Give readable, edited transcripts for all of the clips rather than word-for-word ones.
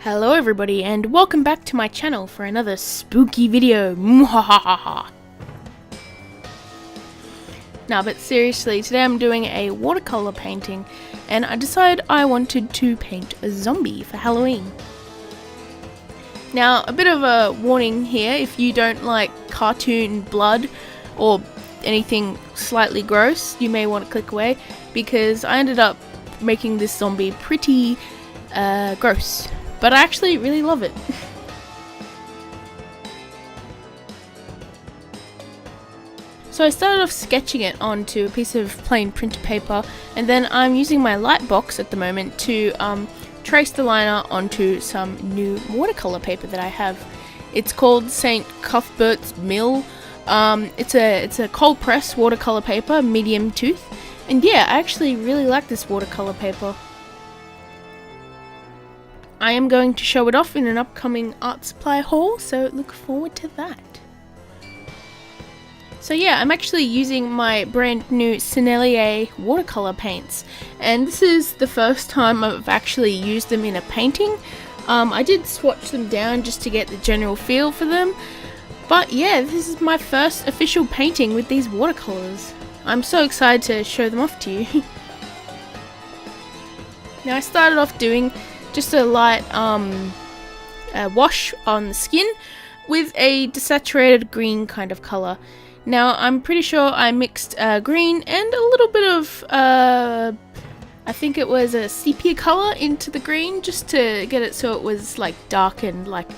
Hello everybody and welcome back to my channel for another spooky video. Mwahaha. Now but seriously, today I'm doing a watercolor painting and I decided I wanted to paint a zombie for Halloween. Now a bit of a warning here, if you don't like cartoon blood or anything slightly gross, you may want to click away because I ended up making this zombie pretty gross. But I actually really love it. So I started off sketching it onto a piece of plain printer paper, and then I'm using my light box at the moment to trace the liner onto some new watercolor paper that I have. It's called St. Cuthberts Mill. It's a cold press watercolor paper, medium tooth, and yeah, I actually really like this watercolor paper. I am going to show it off in an upcoming art supply haul, so look forward to that. So yeah, I'm actually using my brand new Sennelier watercolor paints, and this is the first time I've actually used them in a painting. I did swatch them down just to get the general feel for them, but yeah, this is my first official painting with these watercolors. I'm so excited to show them off to you. Now I started off doing just a light wash on the skin with a desaturated green kind of color. Now I'm pretty sure I mixed green and a little bit of I think it was a sepia color into the green just to get it so it was like dark and like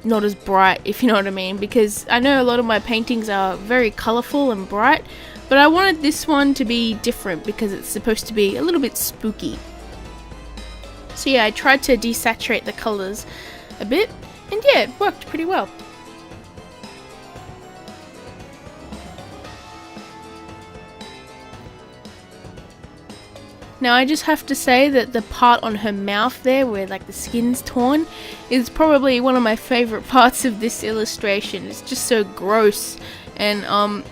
not as bright, if you know what I mean, because I know a lot of my paintings are very colorful and bright, but I wanted this one to be different because it's supposed to be a little bit spooky. So yeah, I tried to desaturate the colours a bit, and yeah, it worked pretty well. Now I just have to say that the part on her mouth there, where like the skin's torn, is probably one of my favourite parts of this illustration. It's just so gross, and I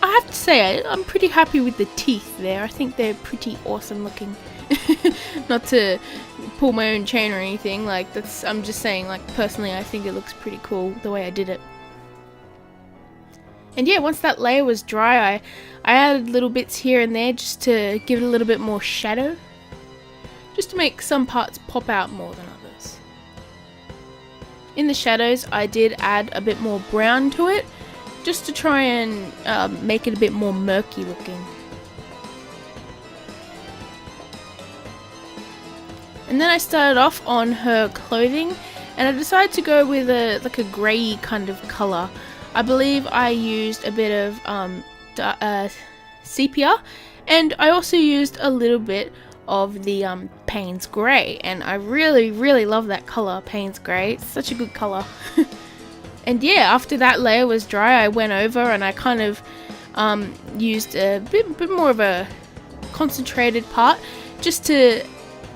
have to say I'm pretty happy with the teeth there. I think they're pretty awesome looking. Not to pull my own chain or anything, like that's, I'm just saying, like personally I think it looks pretty cool the way I did it. And yeah, once that layer was dry, I added little bits here and there just to give it a little bit more shadow, just to make some parts pop out more than others. In the shadows I did add a bit more brown to it, just to try and make it a bit more murky looking. And then I started off on her clothing, and I decided to go with a grey kind of colour. I believe I used a bit of sepia, and I also used a little bit of the Payne's Grey, and I really love that colour, Payne's Grey. It's such a good colour. And yeah, after that layer was dry, I went over and I kind of used a bit more of a concentrated part just to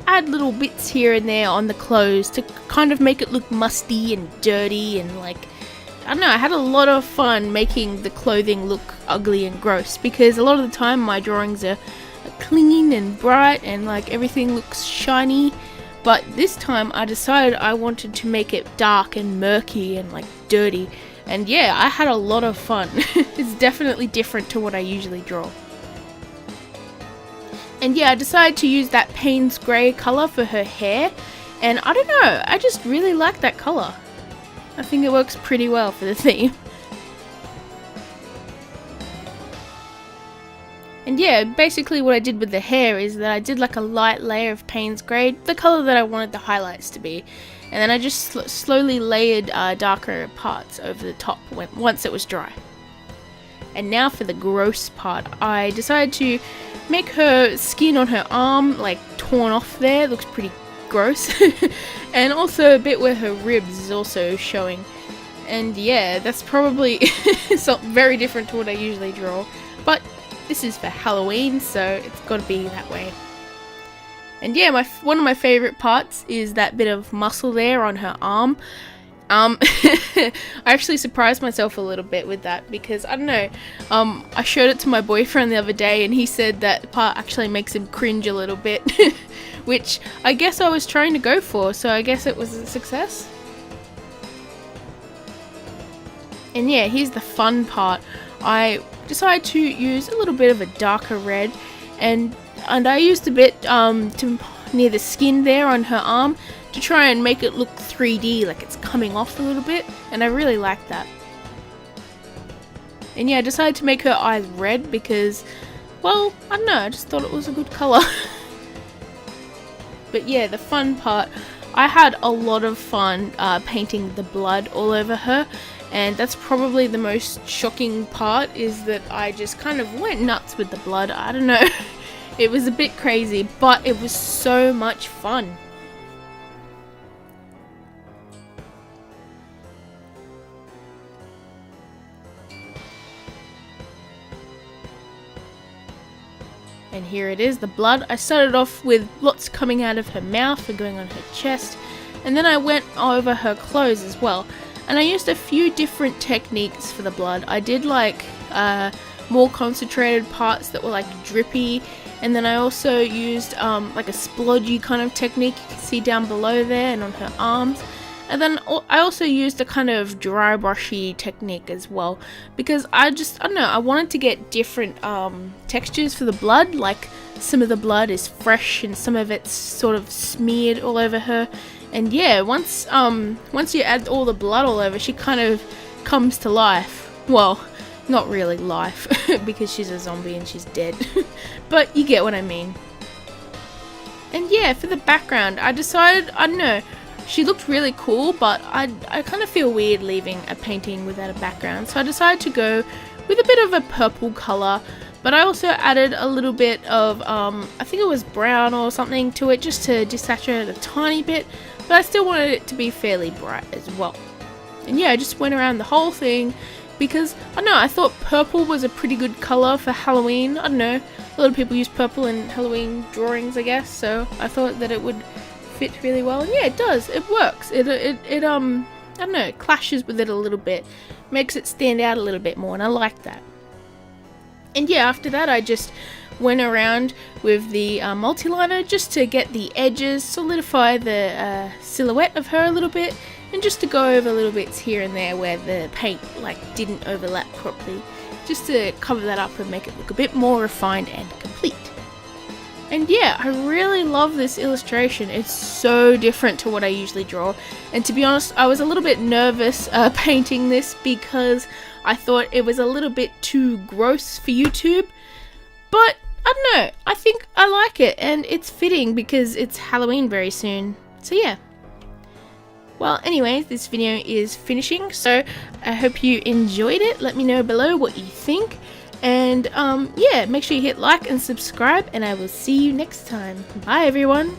add little bits here and there on the clothes to kind of make it look musty and dirty, and like, I don't know, I had a lot of fun making the clothing look ugly and gross, because a lot of the time my drawings are clean and bright and like everything looks shiny, but this time I decided I wanted to make it dark and murky and like dirty, and yeah, I had a lot of fun. It's definitely different to what I usually draw. And yeah, I decided to use that Payne's Grey colour for her hair, and I don't know, I just really like that colour. I think it works pretty well for the theme. And yeah, basically what I did with the hair is that I did like a light layer of Payne's Grey, the colour that I wanted the highlights to be, and then I just slowly layered darker parts over the top once it was dry. And now for the gross part, I decided to make her skin on her arm like torn off there. It looks pretty gross. And also a bit where her ribs is also showing. And yeah, that's probably something very different to what I usually draw, but this is for Halloween, so it's got to be that way. And yeah, one of my favourite parts is that bit of muscle there on her arm. I actually surprised myself a little bit with that because, I don't know, I showed it to my boyfriend the other day and he said that part actually makes him cringe a little bit, which I guess I was trying to go for, so I guess it was a success. And yeah, here's the fun part. I decided to use a little bit of a darker red, and I used a bit to near the skin there on her arm to try and make it look 3D, like it's coming off a little bit, and I really like that. And yeah, I decided to make her eyes red because, well, I don't know, I just thought it was a good colour. But yeah, the fun part, I had a lot of fun painting the blood all over her, and that's probably the most shocking part, is that I just kind of went nuts with the blood. I don't know, it was a bit crazy, but it was so much fun. And here it is, the blood. I started off with lots coming out of her mouth and going on her chest, and then I went over her clothes as well. And I used a few different techniques for the blood. I did like more concentrated parts that were like drippy, and then I also used like a splodgy kind of technique you can see down below there and on her arms. And then I also used a kind of dry brushy technique as well, because I don't know, I wanted to get different textures for the blood. Like some of the blood is fresh and some of it's sort of smeared all over her. And yeah, once you add all the blood all over, she kind of comes to life. Well, not really life, because she's a zombie and she's dead. But you get what I mean. And yeah, for the background, I decided, I don't know, she looked really cool, but I kind of feel weird leaving a painting without a background, so I decided to go with a bit of a purple colour, but I also added a little bit of, I think it was brown or something to it, just to desaturate it a tiny bit, but I still wanted it to be fairly bright as well. And yeah, I just went around the whole thing, because, I don't know, I thought purple was a pretty good colour for Halloween. I don't know, a lot of people use purple in Halloween drawings, I guess, so I thought that it would fit really well, and yeah, it does, it works, it I don't know, it clashes with it a little bit, makes it stand out a little bit more, and I like that. And yeah, after that I just went around with the Miltiliner just to get the edges, solidify the silhouette of her a little bit, and just to go over little bits here and there where the paint like didn't overlap properly, just to cover that up and make it look a bit more refined and complete. And yeah, I really love this illustration. It's so different to what I usually draw. And to be honest, I was a little bit nervous painting this because I thought it was a little bit too gross for YouTube. But I don't know, I think I like it, and it's fitting because it's Halloween very soon. So yeah. Well, anyways, this video is finishing, so I hope you enjoyed it. Let me know below what you think. And yeah, make sure you hit like and subscribe, and I will see you next time. Bye everyone.